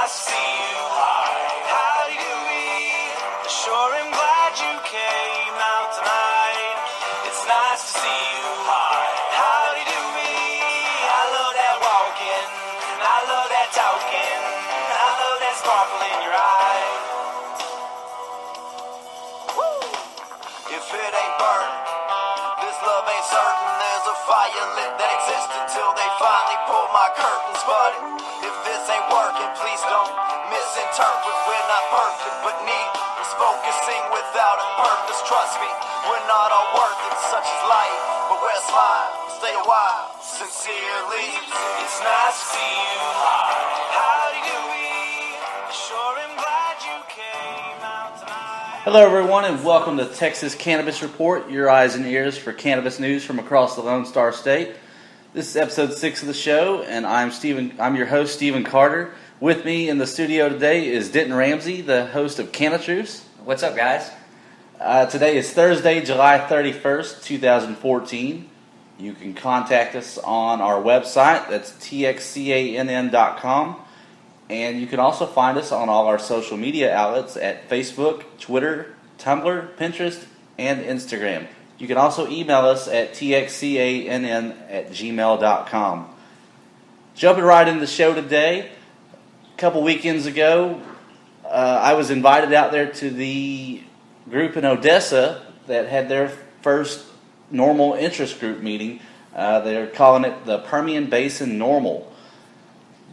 nice to see you. Howdy, Doobi. Sure am glad you came out tonight. It's nice to see you. Howdy, Doobi. I love that walking. I love that talking. I love that sparkle in your eye. Woo! If it ain't burning, this love ain't certain. There's a fire lit that exists until they finally pull my curtains. But if this ain't working, please don't misinterpret. We're not perfect, but need is focusing without a purpose. Trust me, we're not all worth it. Such is life, but we're smile. Stay a while, sincerely. It's nice to see you. Howdy, Doobi. Sure am glad you came out tonight. Hello, everyone, and welcome to Texas-Cannabis Report, your eyes and ears for cannabis news from across the Lone Star State. This is episode 6 of the show, and I'm your host, Stephen Carter. With me in the studio today is Denton Ramsey, the host of Canatruce. What's up, guys? Today is Thursday, July 31st, 2014. You can contact us on our website, that's TXCann.com. And you can also find us on all our social media outlets at Facebook, Twitter, Tumblr, Pinterest, and Instagram. You can also email us at txcann@gmail.com. Jumping right into the show today, a couple weekends ago, I was invited out there to the group in Odessa that had their first NORML interest group meeting. They're calling it the Permian Basin NORML.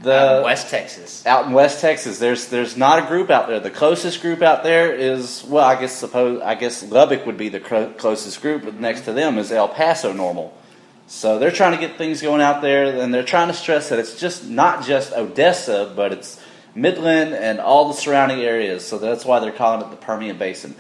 Out in West Texas. Out in West Texas, there's not a group out there. The closest group out there is, well, I guess Lubbock would be the closest group, but next to them is El Paso NORML. So they're trying to get things going out there, and they're trying to stress that it's just not just Odessa, but it's Midland and all the surrounding areas. So that's why they're calling it the Permian Basin.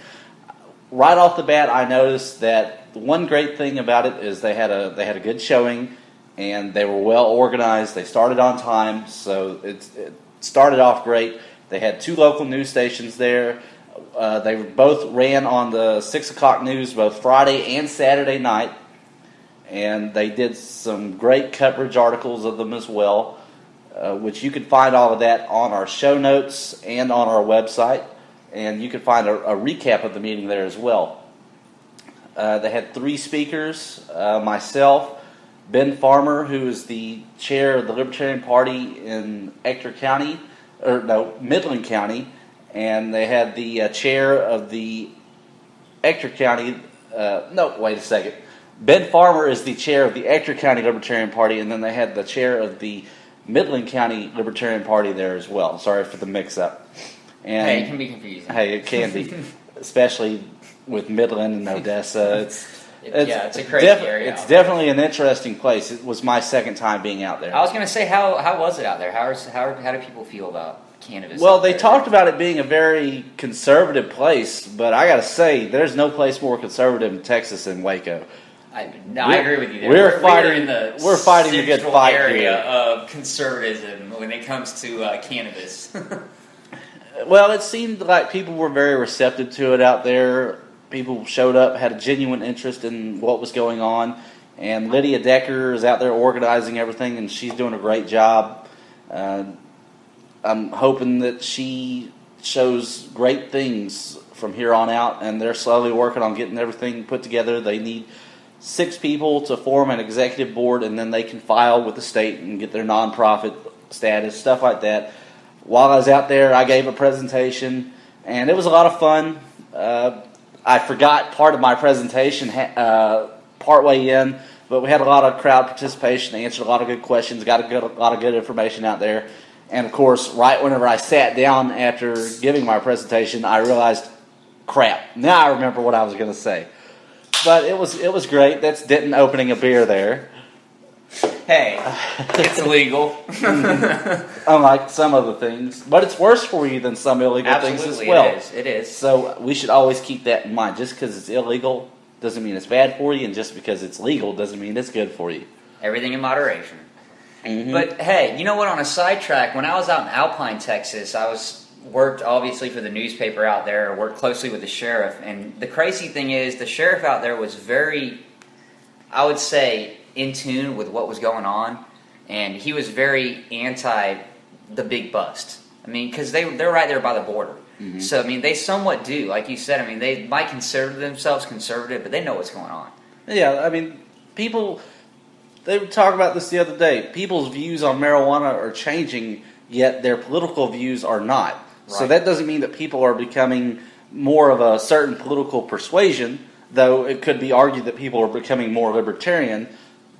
Right off the bat, I noticed that the one great thing about it is they had a good showing. And they were well organized. They started on time, so it started off great. They had 2 local news stations there. They both ran on the 6 o'clock news both Friday and Saturday night. And they did some great coverage articles of them as well, which you can find all of that on our show notes and on our website. And you can find a recap of the meeting there as well. They had 3 speakers, myself, Ben Farmer, who is the chair of the Libertarian Party in Midland County, and they had the chair of the Ector County. Wait a second. Ben Farmer is the chair of the Ector County Libertarian Party, and then they had the chair of the Midland County Libertarian Party there as well. Sorry for the mix-up. And, hey, it can be confusing. Hey, it can be, especially with Midland and Odessa. It's a crazy area. It's definitely an interesting place. It was my second time being out there. I was going to say, how was it out there? How do people feel about cannabis? Well, they talked about it being a very conservative place, but I got to say, there's no place more conservative in Texas than Waco. I agree with you there. We're fighting the good fight area here. of conservatism when it comes to cannabis. Well, it seemed like people were very receptive to it out there. People showed up, had a genuine interest in what was going on, and Lydia Decker is out there organizing everything, and she's doing a great job. I'm hoping that she shows great things from here on out, and they're slowly working on getting everything put together. They need 6 people to form an executive board, and then they can file with the state and get their nonprofit status, stuff like that. While I was out there, I gave a presentation, and it was a lot of fun. I forgot part of my presentation partway in, but we had a lot of crowd participation, answered a lot of good questions, got a lot of good information out there. And, of course, right whenever I sat down after giving my presentation, I realized, crap, now I remember what I was going to say. But it was great. That's Denton opening a beer there. Hey, it's illegal. Unlike some other things. But it's worse for you than some illegal things as well. It is. So we should always keep that in mind. Just because it's illegal doesn't mean it's bad for you, and just because it's legal doesn't mean it's good for you. Everything in moderation. Mm-hmm. But hey, you know what? On a sidetrack, when I was out in Alpine, Texas, I worked obviously for the newspaper out there, worked closely with the sheriff, and the crazy thing is the sheriff out there was very, I would say, in tune with what was going on, and he was very anti the big bust. I mean, because they're right there by the border. Mm-hmm. So, I mean, they somewhat do. Like you said, I mean, they might consider themselves conservative, but they know what's going on. Yeah, I mean, people, they were talking about this the other day. People's views on marijuana are changing, yet their political views are not. Right. So that doesn't mean that people are becoming more of a certain political persuasion, though it could be argued that people are becoming more libertarian.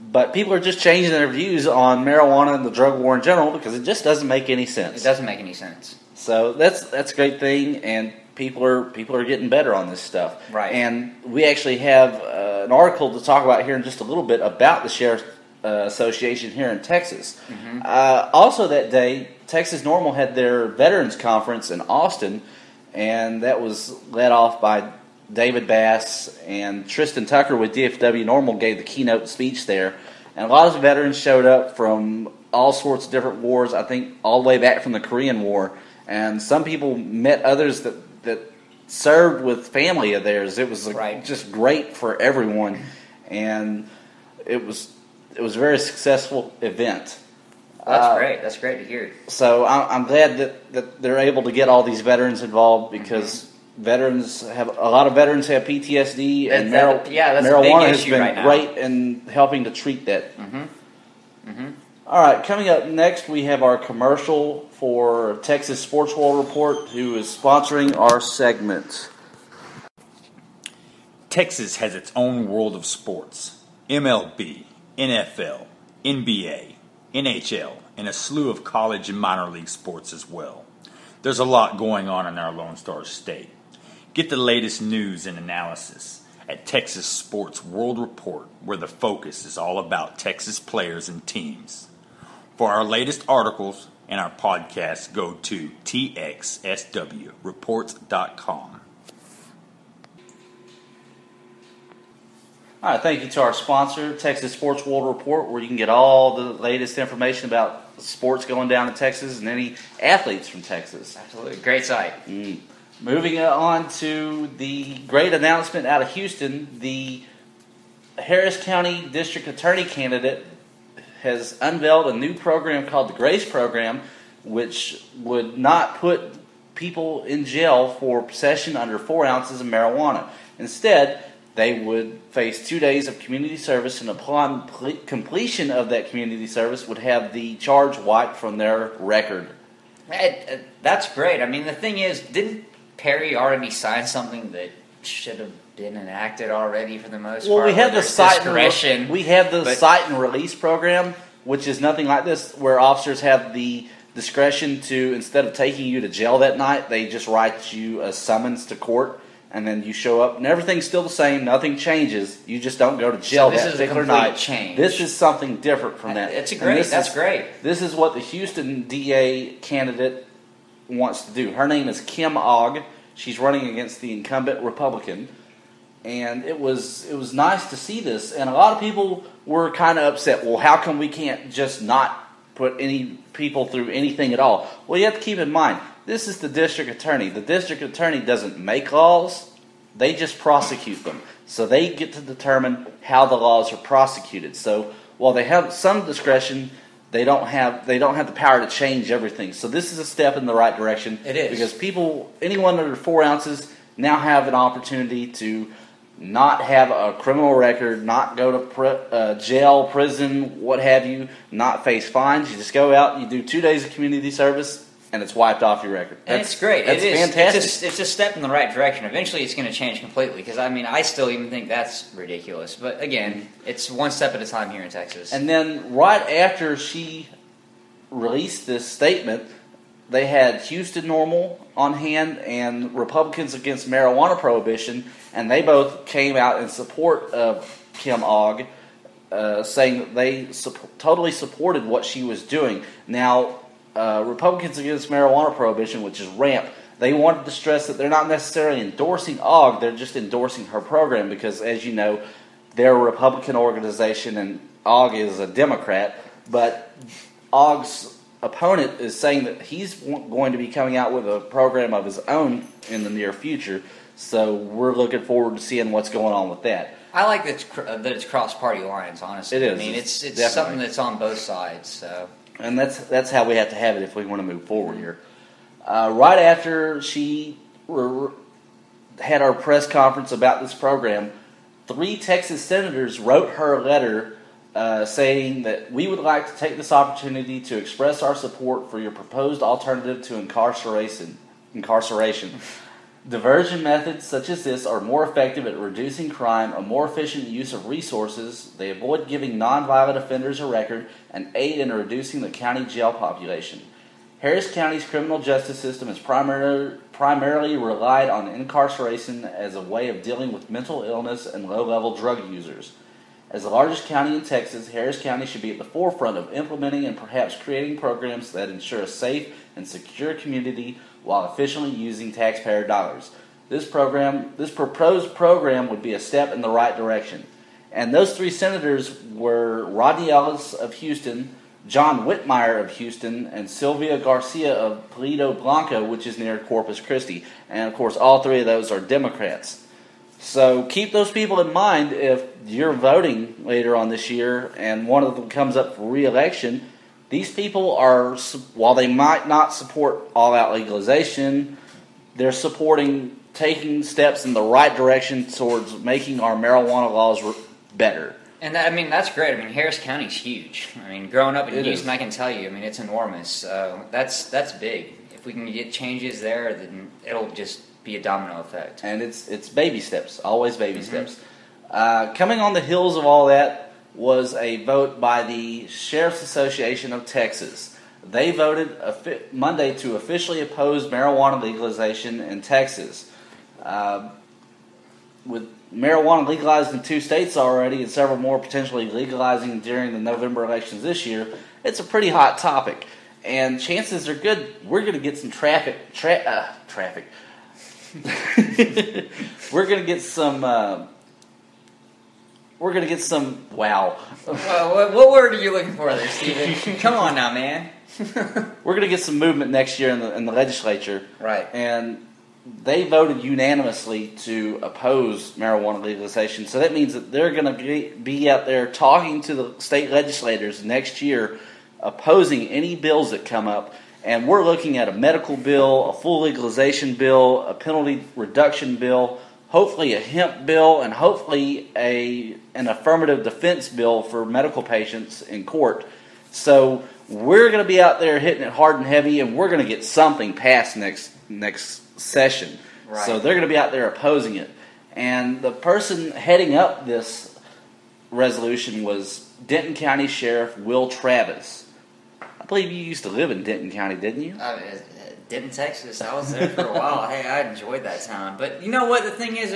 But people are just changing their views on marijuana and the drug war in general because it just doesn't make any sense. It doesn't make any sense. So that's a great thing, and people are getting better on this stuff. Right. And we actually have an article to talk about here in just a little bit about the Sheriff's Association here in Texas. Mm-hmm. Also that day, Texas NORML had their Veterans Conference in Austin, and that was led off by David Bass, and Tristan Tucker with DFW NORML gave the keynote speech there. And a lot of veterans showed up from all sorts of different wars, I think all the way back from the Korean War. And some people met others that served with family of theirs. It was just great for everyone, and it was a very successful event. That's great. That's great to hear. So I'm glad that they're able to get all these veterans involved because a lot of veterans have PTSD, and marijuana has been great in helping to treat that. Mm-hmm. Mm-hmm. All right, coming up next, we have our commercial for Texas Sports World Report, who is sponsoring our segment. Texas has its own world of sports. MLB, NFL, NBA, NHL, and a slew of college and minor league sports as well. There's a lot going on in our Lone Star State. Get the latest news and analysis at Texas Sports World Report, where the focus is all about Texas players and teams. For our latest articles and our podcasts, go to TXSWReports.com. All right, thank you to our sponsor, Texas Sports World Report, where you can get all the latest information about sports going down in Texas and any athletes from Texas. Absolutely. Great site. Moving on to the great announcement out of Houston, the Harris County District Attorney candidate has unveiled a new program called the GRACE program, which would not put people in jail for possession under 4 ounces of marijuana. Instead, they would face 2 days of community service, and upon completion of that community service would have the charge wiped from their record. That's great. I mean, the thing is, didn't Perry already sign something that should have been enacted already for the most part? Well, we have the cite and release program, which is nothing like this, where officers have the discretion to, instead of taking you to jail that night, they just write you a summons to court, and then you show up, and everything's still the same, nothing changes, you just don't go to jail that particular night. Change. This is something different from that. That's great. This is what the Houston DA candidate wants to do. Her name is Kim Ogg. She's running against the incumbent Republican. And it was nice to see this. And a lot of people were kind of upset. Well, how come we can't just not put any people through anything at all? Well, you have to keep in mind, this is the district attorney. The district attorney doesn't make laws. They just prosecute them. So they get to determine how the laws are prosecuted. So while they have some discretion, they don't have the power to change everything. So this is a step in the right direction. It is. Because anyone under 4 ounces now have an opportunity to not have a criminal record, not go to jail, prison, what have you, not face fines. You just go out and you do 2 days of community service, and it's wiped off your record. And it's great. That's fantastic. It's a step in the right direction. Eventually it's going to change completely, because, I mean, I still even think that's ridiculous. But, again, it's one step at a time here in Texas. And then right after she released this statement, they had Houston NORML on hand and Republicans Against Marijuana Prohibition, and they both came out in support of Kim Ogg, saying that they totally supported what she was doing. Now, Republicans Against Marijuana Prohibition, which is RAMP, they wanted to stress that they're not necessarily endorsing Ogg, they're just endorsing her program because, as you know, they're a Republican organization and Ogg is a Democrat, but Ogg's opponent is saying that he's going to be coming out with a program of his own in the near future, so we're looking forward to seeing what's going on with that. I like that it's cross-party lines, honestly. It is. I mean, it's something that's on both sides, so... And that's how we have to have it if we want to move forward here. Right after she had our press conference about this program, 3 Texas senators wrote her a letter saying that we would like to take this opportunity to express our support for your proposed alternative to incarceration. Diversion methods such as this are more effective at reducing crime, a more efficient use of resources, they avoid giving nonviolent offenders a record, and aid in reducing the county jail population. Harris County's criminal justice system has primarily relied on incarceration as a way of dealing with mental illness and low-level drug users. As the largest county in Texas, Harris County should be at the forefront of implementing and perhaps creating programs that ensure a safe and secure community while efficiently using taxpayer dollars. This proposed program would be a step in the right direction. And those 3 senators were Rodney Ellis of Houston, John Whitmire of Houston, and Sylvia Garcia of Pulido Blanco, which is near Corpus Christi. And, of course, all 3 of those are Democrats. So keep those people in mind if you're voting later on this year and one of them comes up for re-election. These people are, while they might not support all-out legalization, they're supporting taking steps in the right direction towards making our marijuana laws better. And that's great. Harris County's huge. Growing up in It Houston, is. I can tell you, it's enormous. That's big. If we can get changes there, then it'll just be a domino effect. And it's baby steps, always baby steps. Coming on the heels of all that was a vote by the Sheriff's Association of Texas. They voted Monday to officially oppose marijuana legalization in Texas. With marijuana legalized in 2 states already and several more potentially legalizing during the November elections this year, it's a pretty hot topic. And chances are good we're going to get some traffic. We're going to get some... wow. What word are you looking for there, Steven? Come on now, man. We're going to get some movement next year in the legislature. Right. And they voted unanimously to oppose marijuana legalization. So that means that they're going to be out there talking to the state legislators next year, opposing any bills that come up. And we're looking at a medical bill, a full legalization bill, a penalty reduction bill, hopefully a hemp bill, and hopefully an affirmative defense bill for medical patients in court. So we're going to be out there hitting it hard and heavy, and we're going to get something passed next session. Right. So they're going to be out there opposing it. And the person heading up this resolution was Denton County Sheriff Will Travis. I believe you used to live in Denton County, didn't you? Denton, Texas. I was there for a while. Hey, I enjoyed that town. But you know what? The thing is,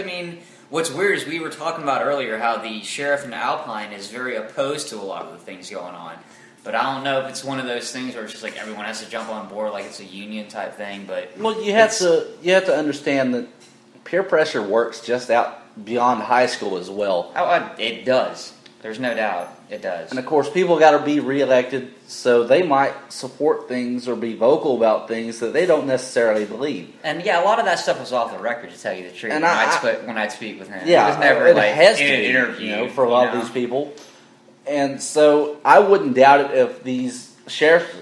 what's weird is we were talking about earlier how the sheriff in Alpine is very opposed to a lot of the things going on. But I don't know if it's one of those things where it's just like everyone has to jump on board like it's a union type thing. But well, you have to understand that peer pressure works just out beyond high school as well. It does. There's no doubt it does. And of course, people got to be reelected, so they might support things or be vocal about things that they don't necessarily believe. And yeah, a lot of that stuff was off the record, to tell you the truth. And when I'd speak with him, yeah, it was never it like has to in an be, interview for a lot of these people. And so I wouldn't doubt it if these sheriffs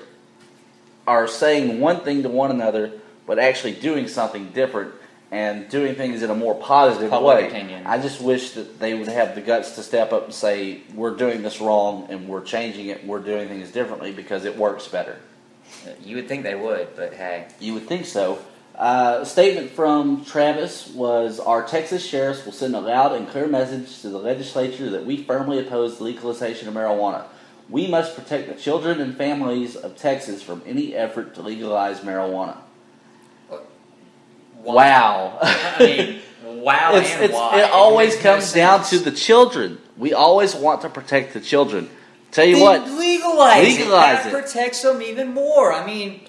are saying one thing to one another, but actually doing something different and doing things in a more positive Public way. opinion. I just wish that they would have the guts to step up and say, we're doing this wrong and we're changing it and we're doing things differently because it works better. You would think they would, but hey. You would think so. A statement from Travis was, our Texas sheriffs will send a loud and clear message to the legislature that we firmly oppose the legalization of marijuana. We must protect the children and families of Texas from any effort to legalize marijuana. Wow. Wow. It always comes down to the children. We always want to protect the children. Tell you what. Legalize it. That protects them even more.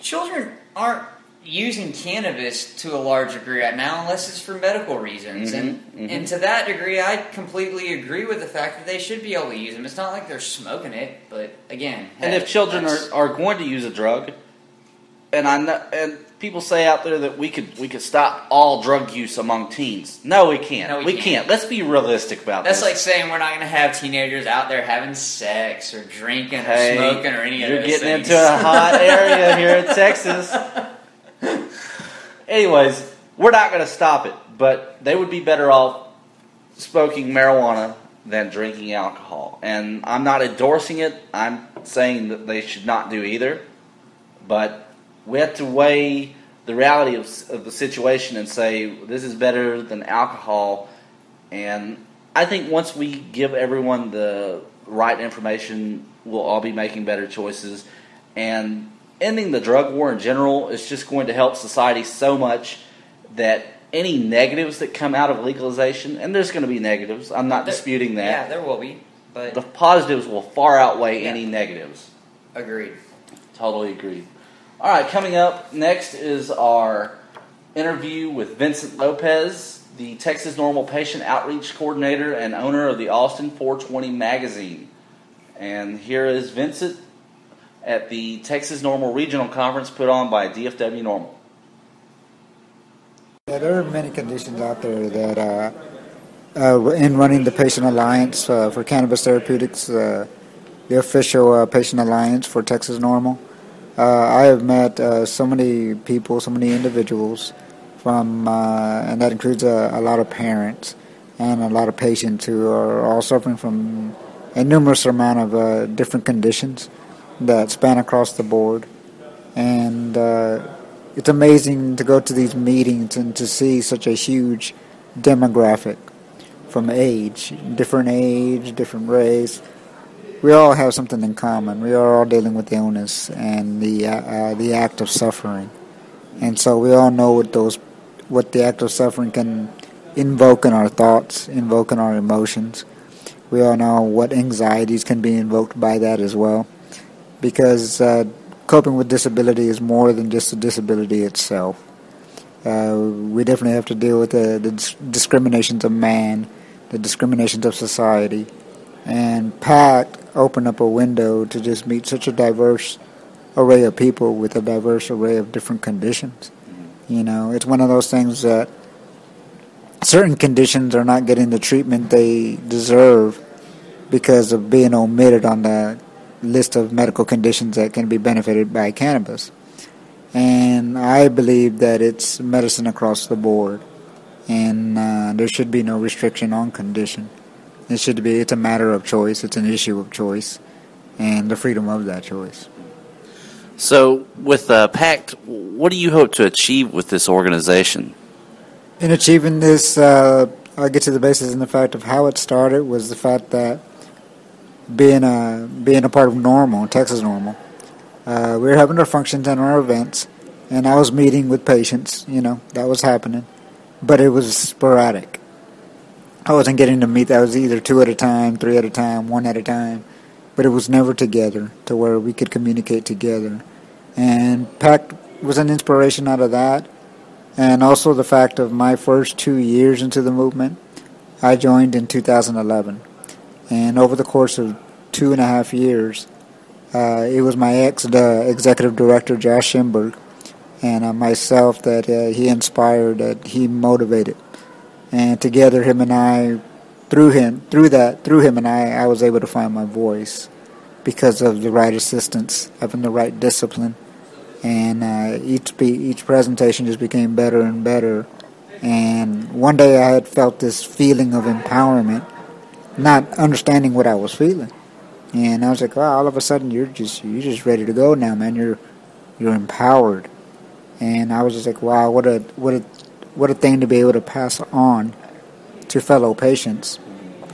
Children aren't using cannabis to a large degree right now unless it's for medical reasons. And to that degree, I completely agree with the fact that they should be able to use them. It's not like they're smoking it, but again. And if children are going to use a drug, and people say out there that we could stop all drug use among teens. No, we can't. No, we can't. Let's be realistic about this. That's like saying we're not going to have teenagers out there having sex or drinking or smoking or any of those things. You're getting into a hot area here in Texas. Anyways, we're not going to stop it, but they would be better off smoking marijuana than drinking alcohol. And I'm not endorsing it. I'm saying that they should not do either. But we have to weigh the reality of the situation and say this is better than alcohol. And I think once we give everyone the right information, we'll all be making better choices. And ending the drug war in general is just going to help society so much that any negatives that come out of legalization, and there's going to be negatives, I'm not disputing that. Yeah, there will be. But the positives will far outweigh any negatives. Agreed. Totally agreed. All right, coming up next is our interview with Vincent Lopez, the Texas NORML Patient Outreach Coordinator and owner of the Austin 420 magazine. And here is Vincent at the Texas NORML Regional Conference put on by DFW NORML. Yeah, there are many conditions out there that, in running the Patient Alliance for Cannabis Therapeutics, the official patient alliance for Texas NORML, I have met so many people, so many individuals from, and that includes a lot of parents and a lot of patients who are all suffering from a numerous amount of different conditions that span across the board. And it's amazing to go to these meetings and to see such a huge demographic from age, different race. We all have something in common. We are all dealing with illness and the act of suffering. And so we all know what the act of suffering can invoke in our thoughts, invoke in our emotions. We all know what anxieties can be invoked by that as well. Because coping with disability is more than just the disability itself. We definitely have to deal with the discriminations of man, the discriminations of society. And PACT opened up a window to just meet such a diverse array of people with a diverse array of different conditions. You know, it's one of those things that certain conditions are not getting the treatment they deserve because of being omitted on the list of medical conditions that can be benefited by cannabis. And I believe that it's medicine across the board, and there should be no restriction on condition. It's a matter of choice, it's an issue of choice, and the freedom of that choice. So with PACT, what do you hope to achieve with this organization? In achieving this, I'll get to the basis in the fact of how it started was the fact that being a part of NORML, Texas NORML, we were having our functions and our events, and I was meeting with patients, that was happening, but it was sporadic. I wasn't getting to meet, that was either 2 at a time, 3 at a time, 1 at a time, but it was never together to where we could communicate together. And PACT was an inspiration out of that, and also the fact of my first 2 years into the movement. I joined in 2011. And over the course of 2.5 years, it was my executive director, Josh Schimberg, and myself that he inspired, that he motivated. And together, him and I, through him and I was able to find my voice because of the right assistance, having the right discipline. And each presentation just became better and better. And one day I had felt this feeling of empowerment, not understanding what I was feeling, and I was like, "Wow!" All of a sudden, you're just ready to go now, man. You're empowered, and I was just like, "Wow! What a thing to be able to pass on to fellow patients,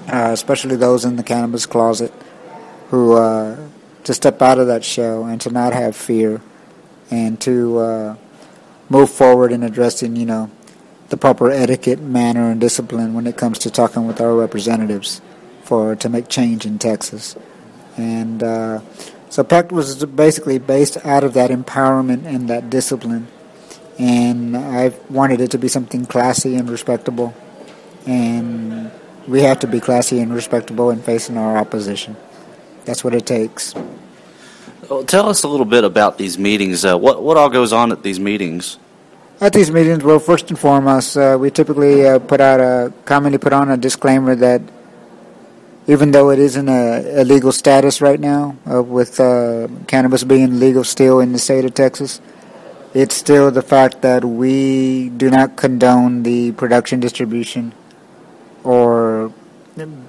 especially those in the cannabis closet, who to step out of that shell and to not have fear, and to move forward in addressing, the proper etiquette, manner, and discipline when it comes to talking with our representatives." To make change in Texas. And so PACT was basically based out of that empowerment and that discipline. And I wanted it to be something classy and respectable. And we have to be classy and respectable in facing our opposition. That's what it takes. Well, tell us a little bit about these meetings. What all goes on at these meetings? At these meetings, well, first and foremost, we typically commonly put on a disclaimer that even though it is in a legal status right now, with cannabis being legal still in the state of Texas, it's still the fact that we do not condone the production, distribution, or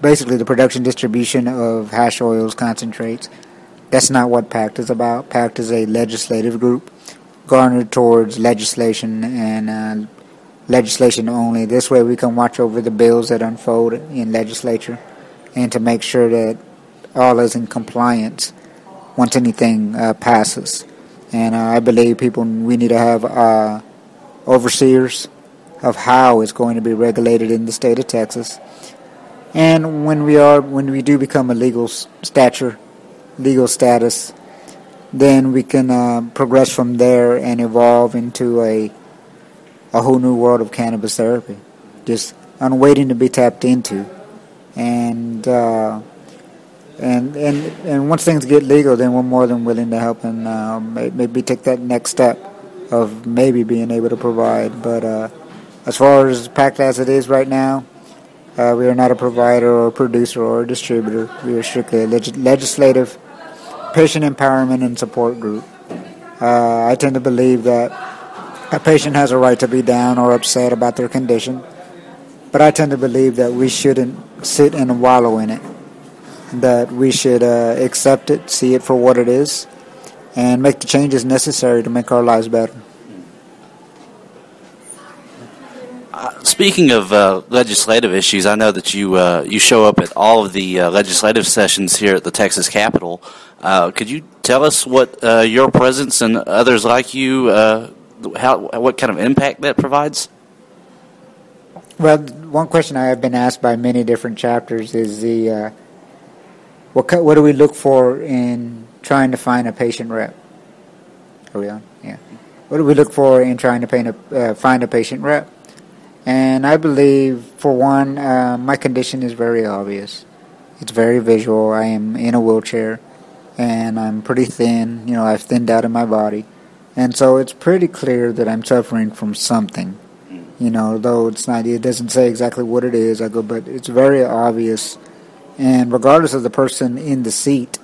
basically the production, distribution of hash oils, concentrates. That's not what PACT is about. PACT is a legislative group garnered towards legislation and legislation only. This way we can watch over the bills that unfold in legislature and to make sure that all is in compliance once anything passes. And I believe we need to have overseers of how it's going to be regulated in the state of Texas. And when we do become a legal status, then we can progress from there and evolve into a whole new world of cannabis therapy, just waiting to be tapped into. And once things get legal, then we're more than willing to help and maybe take that next step of maybe being able to provide. But as far as PACT as it is right now, we are not a provider or a producer or a distributor. We are strictly a legislative patient empowerment and support group. I tend to believe that a patient has a right to be down or upset about their condition, but I tend to believe that we shouldn't sit and wallow in it, that we should accept it, see it for what it is, and make the changes necessary to make our lives better. Speaking of legislative issues, I know that you show up at all of the legislative sessions here at the Texas Capitol. Could you tell us what your presence and others like you, what kind of impact that provides? Well, one question I have been asked by many different chapters is what do we look for in trying to find a patient rep? Are we on? Yeah. What do we look for in trying to find a patient rep? And I believe, for one, my condition is very obvious. It's very visual. I am in a wheelchair, and I'm pretty thin. I've thinned out in my body. And so it's pretty clear that I'm suffering from something. Though it doesn't say exactly what it is. But it's very obvious. And regardless of the person in the seat,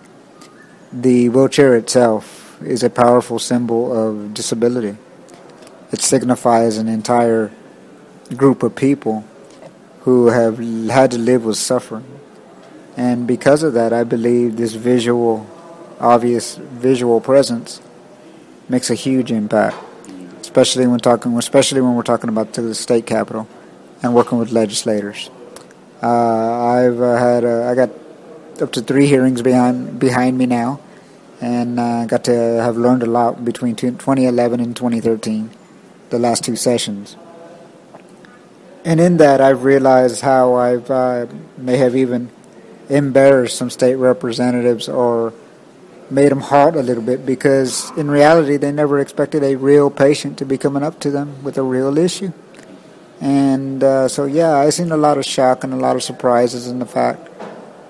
the wheelchair itself is a powerful symbol of disability. It signifies an entire group of people who have had to live with suffering. And because of that, I believe this obvious visual presence makes a huge impact, especially when we're talking about to the state capitol and working with legislators. I got up to 3 hearings behind me now, and got to have learned a lot between 2011 and 2013, the last 2 sessions. And in that, I've realized how I may have even embarrassed some state representatives or made them halt a little bit, because in reality, they never expected a real patient to be coming up to them with a real issue. And I've seen a lot of shock and a lot of surprises in the fact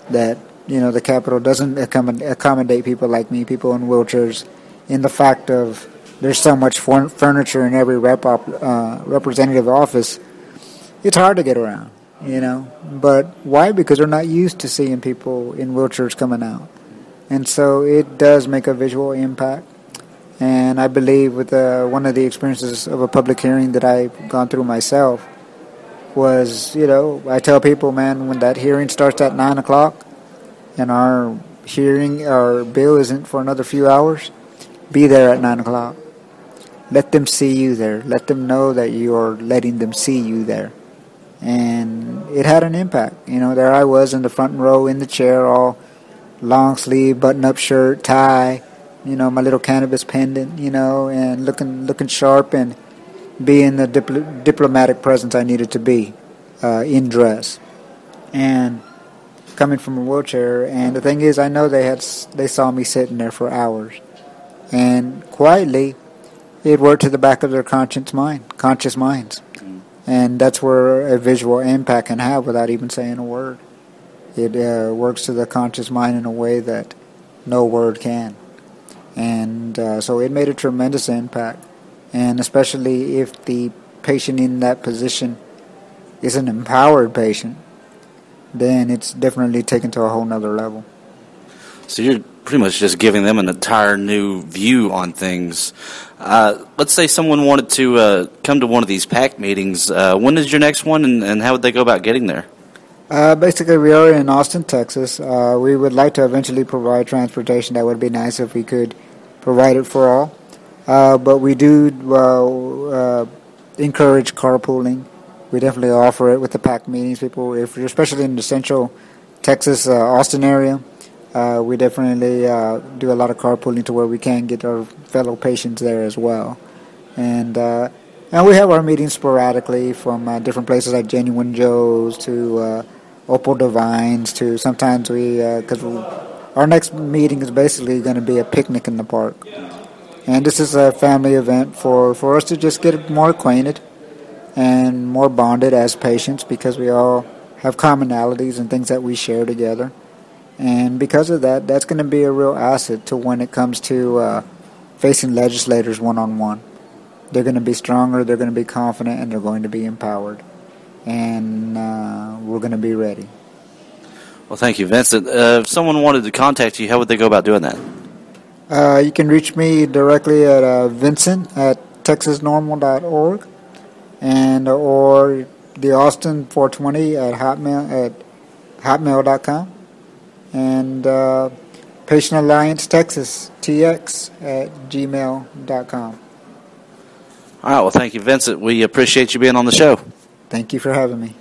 that, the Capitol doesn't accommodate people like me, people in wheelchairs, in the fact of there's so much furniture in every representative office. It's hard to get around, But why? Because they're not used to seeing people in wheelchairs coming out. And so it does make a visual impact. And I believe with one of the experiences of a public hearing that I've gone through myself was, I tell people, man, when that hearing starts at 9 o'clock and our bill isn't for another few hours, be there at 9 o'clock. Let them see you there. Let them know that you're letting them see you there. And it had an impact. There I was in the front row in the chair, all long sleeve, button-up shirt, tie, my little cannabis pendant, and looking sharp and being the diplomatic presence I needed to be in dress. And coming from a wheelchair, and the thing is, I know they saw me sitting there for hours. And quietly, it worked to the back of their conscious minds. And that's where a visual impact can have without even saying a word. It works to the conscious mind in a way that no word can. And so it made a tremendous impact. And especially if the patient in that position is an empowered patient, then it's definitely taken to a whole nother level. So you're pretty much just giving them an entire new view on things. Let's say someone wanted to come to one of these PAC meetings. When is your next one, and how would they go about getting there? Basically, we are in Austin, Texas. We would like to eventually provide transportation. That would be nice if we could provide it for all. But we do encourage carpooling. We definitely offer it with the PAC meetings. People, if you're especially in the central Texas, Austin area, we definitely do a lot of carpooling to where we can get our fellow patients there as well. And we have our meetings sporadically from different places like Genuine Joe's to Opal Divines to sometimes because our next meeting is basically going to be a picnic in the park. And this is a family event for us to just get more acquainted and more bonded as patients, because we all have commonalities and things that we share together. And because of that, that's going to be a real asset to when it comes to facing legislators one-on-one. They're going to be stronger, they're going to be confident, and they're going to be empowered. And we're going to be ready. Well, thank you, Vincent. If someone wanted to contact you, how would they go about doing that? You can reach me directly at Vincent at texasnormal.org and or the Austin 420 at hotmail.com and Patient Alliance Texas TX at gmail.com. All right, well, thank you, Vincent. We appreciate you being on the show. Thank you for having me.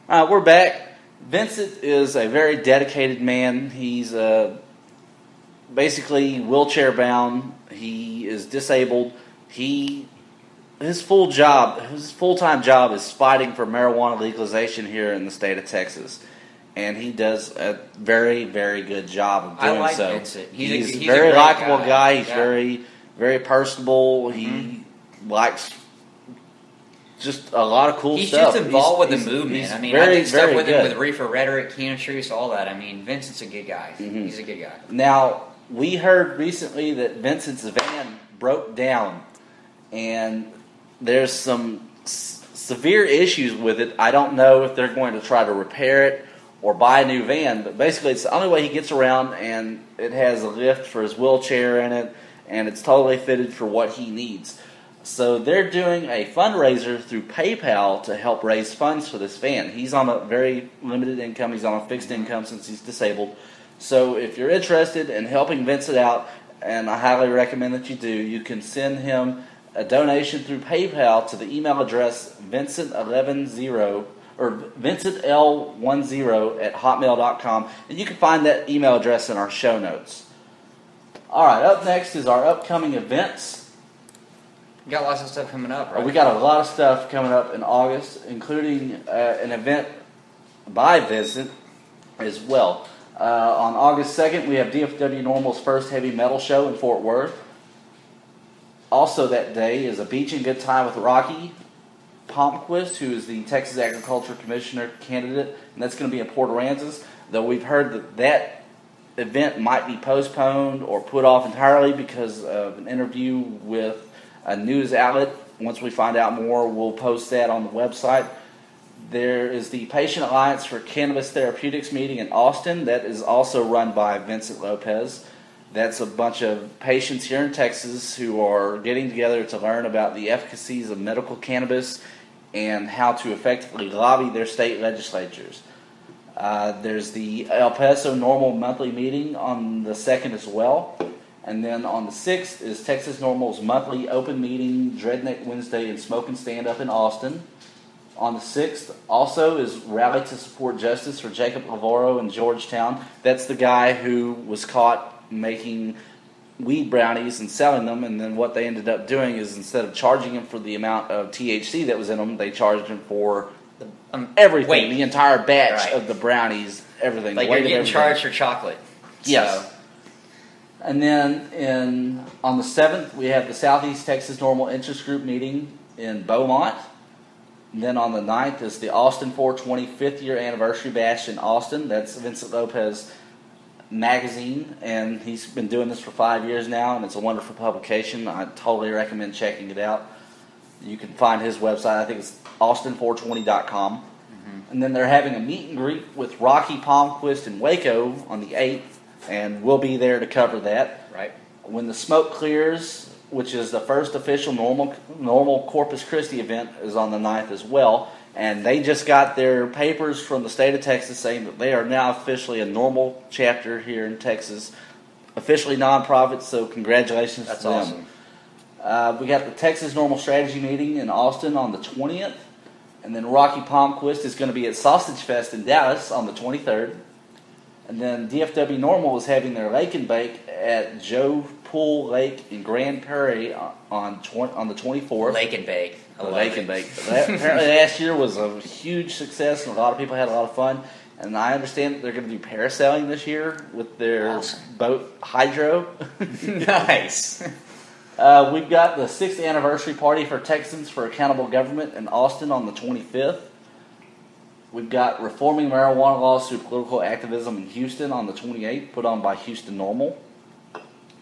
All right, we're back. Vincent is a very dedicated man. He's basically wheelchair-bound. He is disabled. His full-time job is fighting for marijuana legalization here in the state of Texas. And he does a very, very good job of doing so. I like Vincent. He's a very likable guy. He's very, very personable. He likes just a lot of cool stuff. He's just involved with the movement. I mean, I did stuff with him with Reefer Rhetoric, Keenan Truce, all that. I mean, Vincent's a good guy. Mm-hmm. He's a good guy. Now, we heard recently that Vincent's van broke down, and there's some severe issues with it. I don't know if they're going to try to repair it or buy a new van, but basically it's the only way he gets around, and it has a lift for his wheelchair in it, and it's totally fitted for what he needs. So they're doing a fundraiser through PayPal to help raise funds for this van. He's on a very limited income. He's on a fixed income since he's disabled. So if you're interested in helping Vincent out, and I highly recommend that you do, you can send him a donation through PayPal to the email address Vincent10 or VincentL10 at hotmail.com, and you can find that email address in our show notes. All right, up next is our upcoming events. We got lots of stuff coming up, right? We got a lot of stuff coming up in August, including an event by Vincent as well. On August 2nd, we have DFW NORML's first heavy metal show in Fort Worth. Also that day is a beach and good time with Rocky Palmquist, who is the Texas Agriculture Commissioner candidate, and that's going to be in Port Aransas, though we've heard that event might be postponed or put off entirely because of an interview with a news outlet. Once we find out more, we'll post that on the website. There is the Patient Alliance for Cannabis Therapeutics meeting in Austin. That is also run by Vincent Lopez. That's a bunch of patients here in Texas who are getting together to learn about the efficacies of medical cannabis and how to effectively lobby their state legislatures. There's the El Paso NORML monthly meeting on the 2nd as well. And then on the 6th is Texas NORML's monthly open meeting, Redneck Wednesday, and Smoke and Stand Up in Austin. On the 6th also is Rally to Support Justice for Jacob Lavoro in Georgetown. That's the guy who was caught making weed brownies and selling them, and then what they ended up doing is instead of charging him for the amount of THC that was in them, they charged him for everything, the entire batch of the brownies, everything. Like you're getting charged for chocolate. Yes. So. And then on the 7th, we have the Southeast Texas NORML Interest Group meeting in Beaumont. And then on the 9th is the Austin 420 5th year anniversary bash in Austin. That's Vincent Lopez magazine, and he's been doing this for 5 years now, and it's a wonderful publication. I totally recommend checking it out. You can find his website. I think it's austin420.com. Mm-hmm. And then they're having a meet and greet with Rocky Palmquist in Waco on the 8th, and we'll be there to cover that. Right. When the smoke clears, which is the first official normal Corpus Christi event, is on the 9th as well. And they just got their papers from the state of Texas saying that they are now officially a NORML chapter here in Texas, officially nonprofit, so congratulations to them. That's awesome. We got the Texas NORML Strategy meeting in Austin on the 20th. And then Rocky Palmquist is going to be at Sausage Fest in Dallas on the 23rd. And then DFW NORML is having their Lake and Bake at Joe Pool Lake in Grand Prairie on the 24th. Lake and Bake. Lake and Bake. Apparently last year was a huge success, and a lot of people had a lot of fun. And I understand that they're going to do parasailing this year with their boat Hydro. Nice. We've got the 6th anniversary party for Texans for Accountable Government in Austin on the 25th. We've got Reforming Marijuana Laws Through Political Activism in Houston on the 28th, put on by Houston NORML.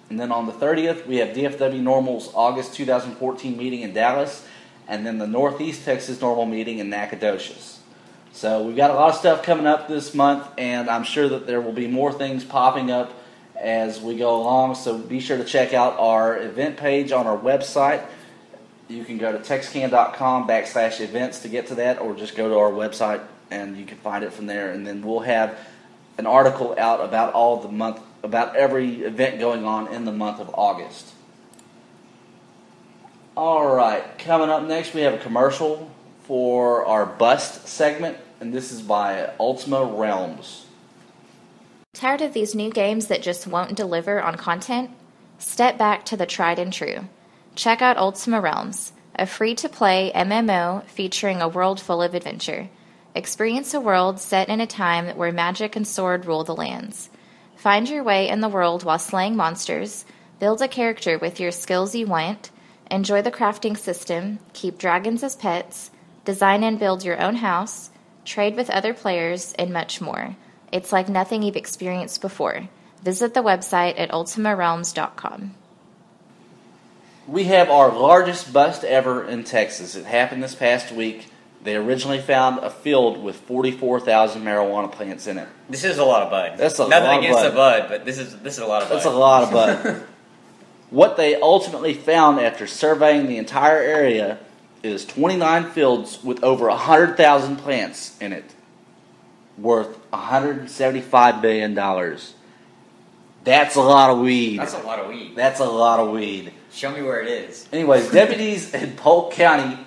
And then on the 30th, we have DFW NORML's August 2014 meeting in Dallas, and then the Northeast Texas NORML meeting in Nacogdoches. So we've got a lot of stuff coming up this month, and I'm sure that there will be more things popping up as we go along, so be sure to check out our event page on our website. You can go to TXCann.com/events to get to that, or just go to our website and you can find it from there. And then we'll have an article out about every event going on in the month of August. All right, coming up next we have a commercial for our Bust segment, and this is by Ultima Realms. Tired of these new games that just won't deliver on content? Step back to the tried and true. Check out Ultima Realms, a free-to-play MMO featuring a world full of adventure. Experience a world set in a time where magic and sword rule the lands. Find your way in the world while slaying monsters, build a character with your skills you want, enjoy the crafting system, keep dragons as pets, design and build your own house, trade with other players, and much more. It's like nothing you've experienced before. Visit the website at ultimarealms.com. We have our largest bust ever in Texas. It happened this past week. They originally found a field with 44,000 marijuana plants in it. This is a lot of bud. That's a Nothing lot of against bud. the bud, but this is a lot of bud. That's a lot of bud. What they ultimately found after surveying the entire area is 29 fields with over 100,000 plants in it, worth $175 billion. That's a lot of weed. That's a lot of weed. That's a lot of weed. Show me where it is. Anyways, deputies in Polk County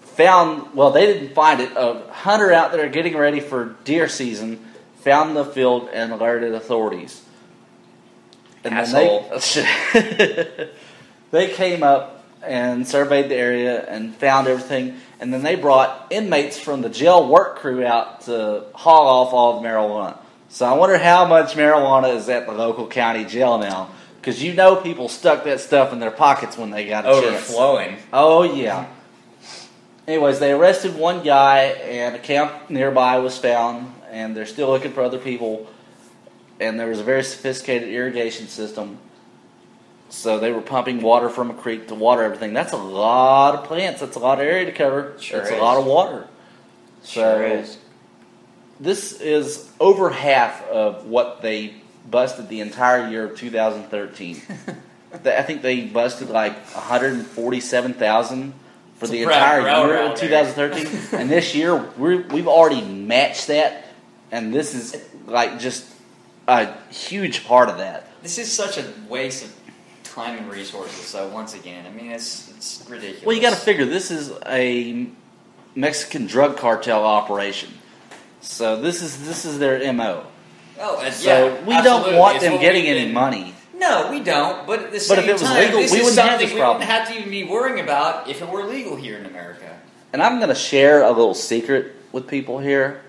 found, well, they didn't find it, a hunter out there getting ready for deer season found the field and alerted authorities. And Asshole. Then they came up and surveyed the area and found everything, and then they brought inmates from the jail work crew out to haul off all the marijuana. So I wonder how much marijuana is at the local county jail now, because you know people stuck that stuff in their pockets when they got a chance. Overflowing. Oh, yeah. Anyways, they arrested one guy, and a camp nearby was found, and they're still looking for other people. And there was a very sophisticated irrigation system. So they were pumping water from a creek to water everything. That's a lot of plants. That's a lot of area to cover. Sure It's is. a lot of water. Sure is. This is over half of what they busted the entire year of 2013. I think they busted like 147,000 for the entire year of 2013. And this year, we've already matched that. And this is like just a huge part of that. This is such a waste of time and resources. So once again, I mean, it's ridiculous. Well, you got to figure this is a Mexican drug cartel operation. So this is their MO. Oh, So we don't want them getting any money. No, we don't. But at the same if it was time, legal, this we is wouldn't have something this we problem. wouldn't have to even be worrying about if it were legal here in America. And I'm going to share a little secret with people here.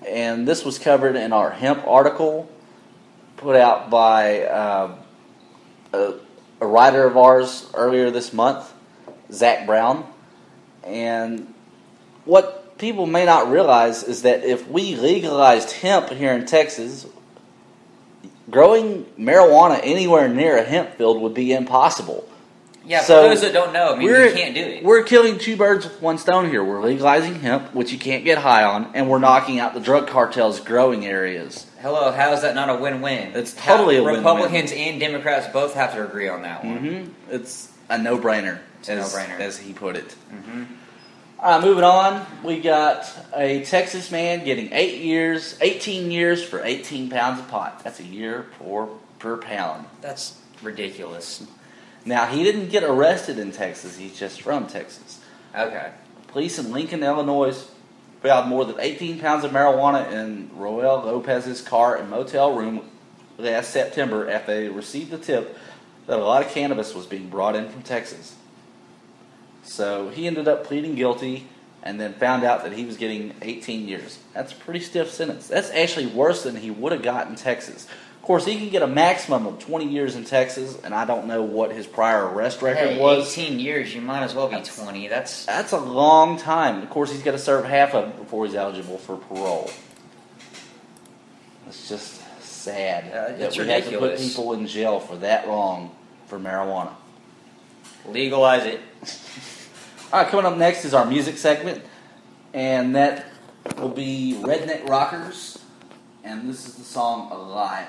And this was covered in our hemp article put out by a writer of ours earlier this month, Zach Brown. And what people may not realize is that if we legalized hemp here in Texas, growing marijuana anywhere near a hemp field would be impossible. Yeah, So, for those that don't know, I mean, you can't do it. We're killing two birds with one stone here. We're legalizing hemp, which you can't get high on, and we're knocking out the drug cartels' growing areas. Hello, how is that not a win-win? It's totally a win-win. Republicans and Democrats both have to agree on that one. Mm-hmm. It's a no-brainer, no-brainer, as he put it. Mm-hmm. All right, moving on. We got a Texas man getting 18 years for 18 pounds of pot. That's a year per pound. That's ridiculous. Now, he didn't get arrested in Texas. He's just from Texas. Okay. Police in Lincoln, Illinois, found more than 18 pounds of marijuana in Roel Lopez's car and motel room last September after they received the tip that a lot of cannabis was being brought in from Texas. So he ended up pleading guilty and then found out that he was getting 18 years. That's a pretty stiff sentence. That's actually worse than he would have got in Texas. Of course, he can get a maximum of 20 years in Texas, and I don't know what his prior arrest record was. 18 years, you might as well be 20. That's a long time. Of course, he's got to serve half of it before he's eligible for parole. It's just sad that we have to put people in jail for that long for marijuana. Legalize it. All right, coming up next is our music segment, and that will be Redneck Rockers, and this is the song Alive.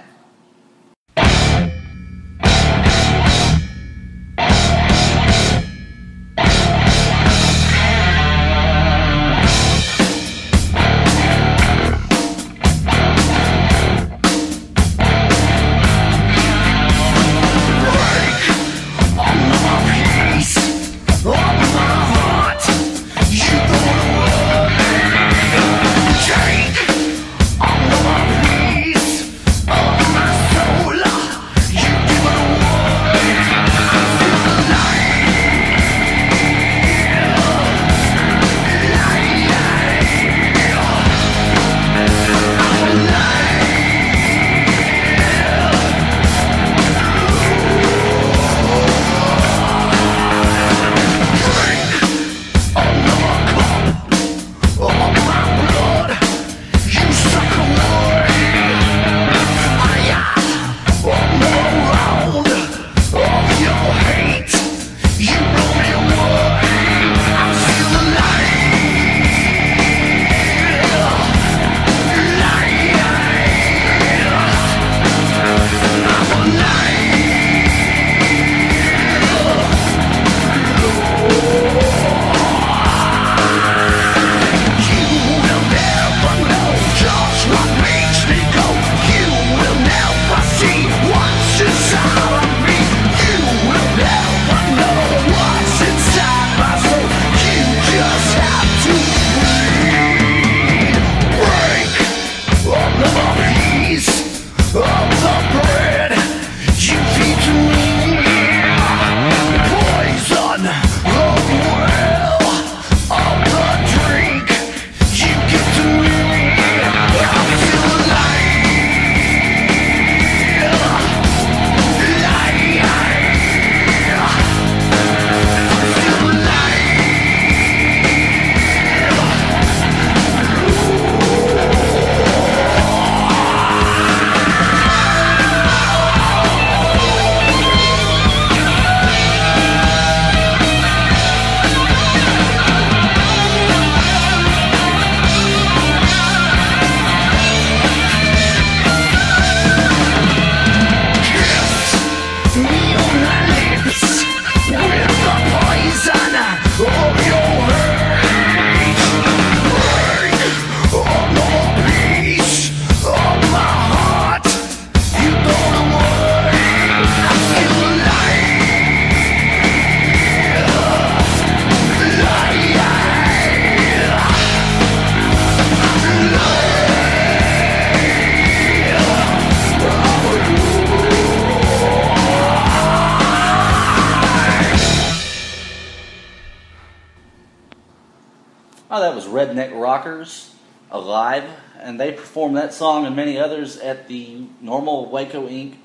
Oh, that was Redneck Rockers, Alive, and they performed that song and many others at the NORML Waco Inc.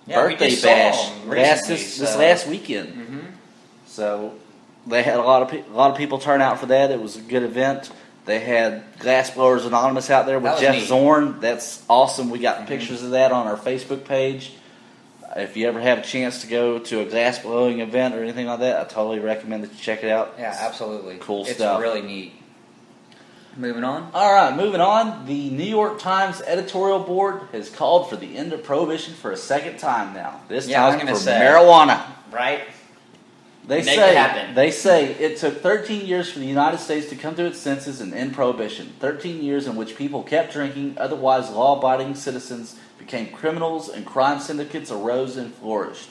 birthday bash this last weekend. Mm-hmm. So they had a lot of people turn out for that. It was a good event. They had Glassblowers Anonymous out there with Jeff neat. Zorn. That's awesome. We got pictures of that on our Facebook page. If you ever have a chance to go to a glass blowing event or anything like that, I totally recommend that you check it out. Yeah, absolutely. Cool stuff. It's really neat. Moving on. All right, moving on. The New York Times Editorial Board has called for the end of prohibition for a second time now. This time for marijuana. Right? They Make it happen. They say it took 13 years for the United States to come to its senses and end prohibition. 13 years in which people kept drinking, otherwise law-abiding citizens became criminals, and crime syndicates arose and flourished.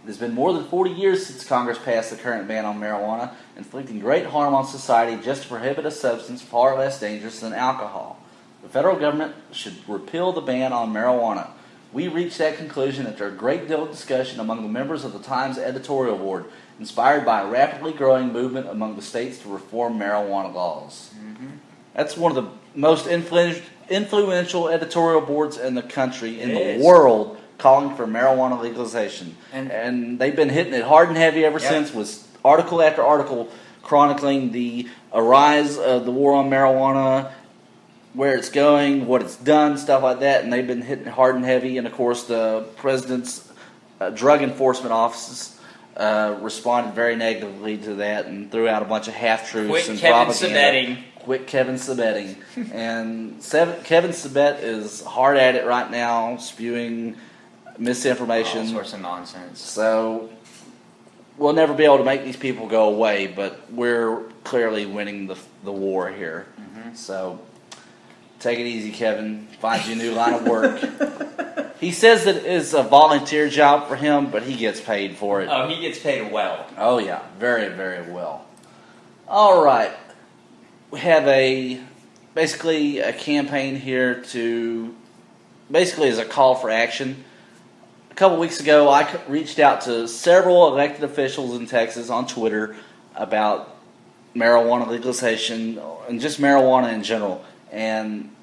It has been more than 40 years since Congress passed the current ban on marijuana, inflicting great harm on society just to prohibit a substance far less dangerous than alcohol. The federal government should repeal the ban on marijuana. We reached that conclusion after a great deal of discussion among the members of the Times Editorial Board, inspired by a rapidly growing movement among the states to reform marijuana laws. Mm-hmm. That's one of the most influential editorial boards in the country, in the world, calling for marijuana legalization. And they've been hitting it hard and heavy ever since, with article after article chronicling the rise of the war on marijuana, where it's going, what it's done, stuff like that. And they've been hitting it hard and heavy. And, of course, the president's drug enforcement offices responded very negatively to that and threw out a bunch of half-truths and propaganda. Quit Kevin Sabetting. And Kevin Sabet is hard at it right now, spewing misinformation. All sorts of nonsense. So we'll never be able to make these people go away, but we're clearly winning the war here. Mm-hmm. So take it easy, Kevin. Find you a new line of work. He says that it is a volunteer job for him, but he gets paid for it. Oh, he gets paid well. Oh, yeah. Very, very well. All right. We have basically a campaign here to, basically as a call for action. A couple weeks ago, I reached out to several elected officials in Texas on Twitter about marijuana legalization and just marijuana in general, and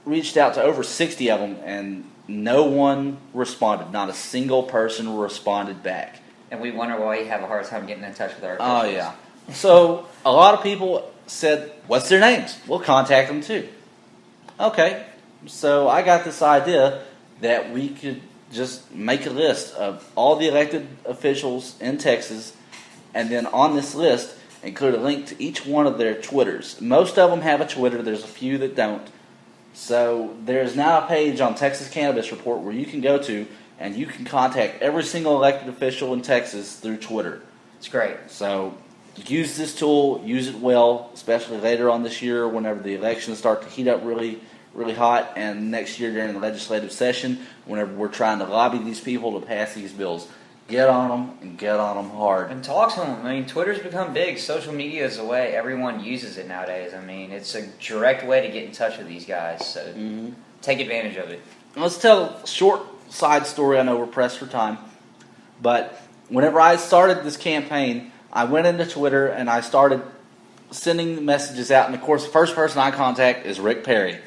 reached out to over 60 of them, and no one responded. Not a single person responded back. And we wonder why you have a hard time getting in touch with our officials. Oh, yeah. So a lot of people said, what's their names? We'll contact them too. Okay. So I got this idea that we could just make a list of all the elected officials in Texas, and then on this list include a link to each one of their Twitters. Most of them have a Twitter. There's a few that don't. So there's now a page on Texas-Cannabis Report where you can go to and you can contact every single elected official in Texas through Twitter. It's great. So use this tool, use it well, especially later on this year whenever the elections start to heat up really, really hot, and next year during the legislative session whenever we're trying to lobby these people to pass these bills. Get on them, and get on them hard. And talk to them. I mean, Twitter's become big. Social media is the way everyone uses it nowadays. I mean, it's a direct way to get in touch with these guys. So take advantage of it. Let's tell a short side story. I know we're pressed for time. But whenever I started this campaign, I went into Twitter and I started sending messages out. And, of course, the first person I contact is Rick Perry.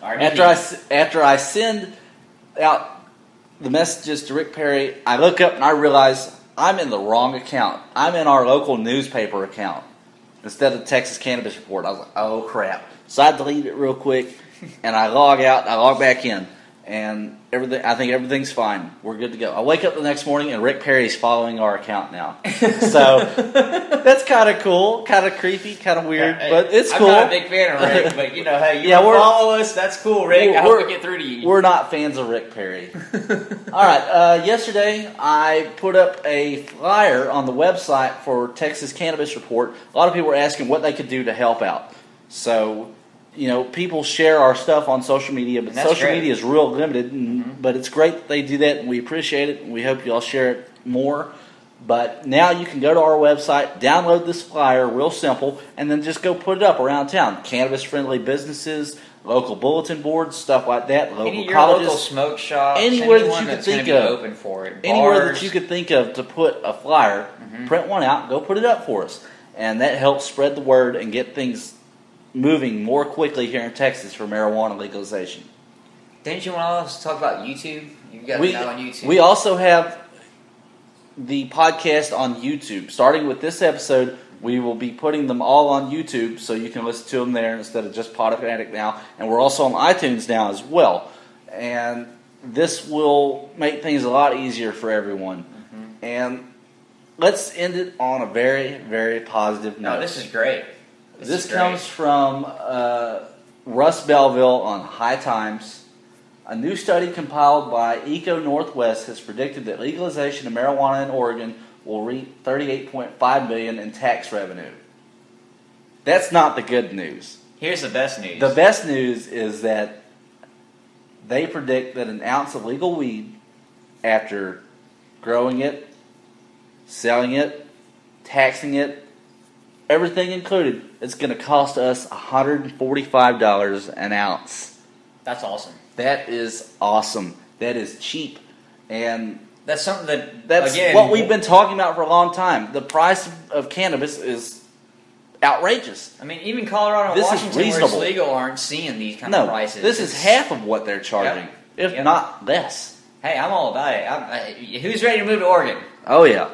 After I send out the messages to Rick Perry, I look up and I realize I'm in the wrong account. I'm in our local newspaper account instead of Texas-Cannabis Report. I was like, oh, crap. So I delete it real quick, and I log out, and I log back in. And I think everything's fine. We're good to go. I wake up the next morning, and Rick Perry's following our account now. So that's kind of cool, kind of creepy, kind of weird, but it's cool. I'm not a big fan of Rick, but hey, you follow us. That's cool, Rick. I hope we get through to you. We're not fans of Rick Perry. All right. Yesterday, I put up a flyer on the website for Texas-Cannabis Report. A lot of people were asking what they could do to help out. So, people share our stuff on social media, but social media is real limited, but it's great that they do that, and we appreciate it, and we hope you all share it more. But now you can go to our website, download this flyer, real simple, and then just go put it up around town. Cannabis-friendly businesses, local bulletin boards, stuff like that, local colleges. Local smoke shops, anywhere that you could think of. Open for it. Anywhere that you could think of to put a flyer, print one out, go put it up for us. And that helps spread the word and get things moving more quickly here in Texas for marijuana legalization. Didn't you want to talk about YouTube? You got to know on YouTube. We also have the podcast on YouTube. Starting with this episode, we will be putting them all on YouTube so you can listen to them there instead of just Podomatic now. And we're also on iTunes now as well. And this will make things a lot easier for everyone. And let's end it on a very, very positive note. No, this is great. This comes from Russ Belville on High Times. A new study compiled by Eco Northwest has predicted that legalization of marijuana in Oregon will reap $38.5 million in tax revenue. That's not the good news. Here's the best news. The best news is that they predict that an ounce of legal weed, after growing it, selling it, taxing it, everything included, it's going to cost us $145 an ounce. That's awesome. That is awesome. That is cheap. And that's something that's again, what we've been talking about for a long time. The price of cannabis is outrageous. I mean, even Colorado and Washington, where it's legal, aren't seeing these kind of prices. This is half of what they're charging, if not less. Hey, I'm all about it. Who's ready to move to Oregon? Oh, yeah.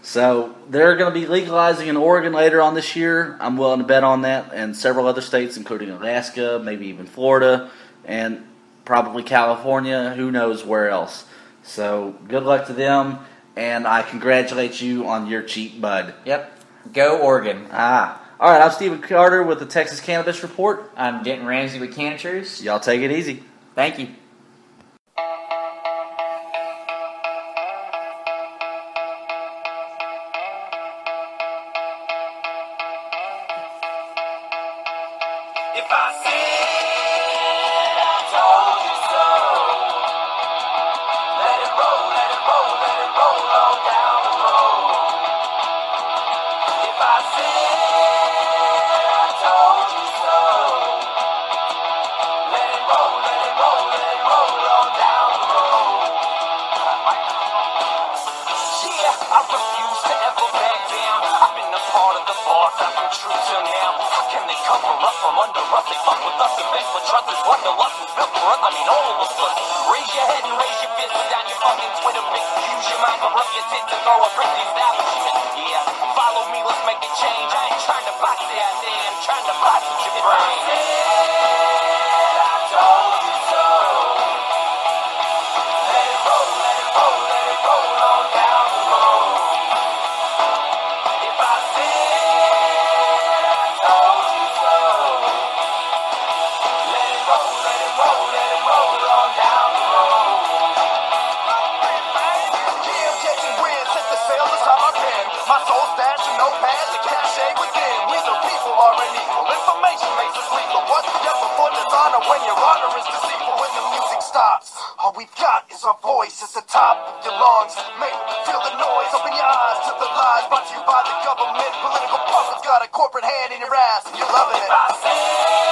So they're going to be legalizing in Oregon later on this year. I'm willing to bet on that. And several other states, including Alaska, maybe even Florida, and probably California. Who knows where else. So good luck to them. And I congratulate you on your cheap bud. Yep. Go Oregon. All right, I'm Stephen Carter with the Texas-Cannabis Report. I'm Denton Ramsey with Canisters. Y'all take it easy. Thank you. If I said I told you so, let it roll, let it roll, let it roll on down the road. If I said I told you so, let it roll, let it roll, let it roll on down the road. Yeah, I refuse to ever back down. I've been a part of the boss, I've been true till now. How can they cover up from under us? They fuck with us and beg for trust is wanderlust is built for us. I mean all of us. Raise your head and raise your fist down your fucking Twitter mix. Use your mind, corrupt your tits and throw a brick in the establishment. Yeah, follow me, let's make a change. I ain't trying to box the idea, I'm trying to box with your brain. I told you so. Let it roll, let it roll, let it roll on down the road. If I said I told you so, let it roll, let it roll, let it roll on down the road. Yeah, I'm catching wind, set the sail as how I pen. My soul stashed in notepad, the cachet within. We the people are unequal, information makes us lethal. What's the effort for dishonor when your honor is deceitful? When the music stops, all we've got is our voice at the top of your lungs. Make feel the noise, open your eyes to the lies brought to you by the government. Political puppets got a corporate hand in your ass, and you're loving it.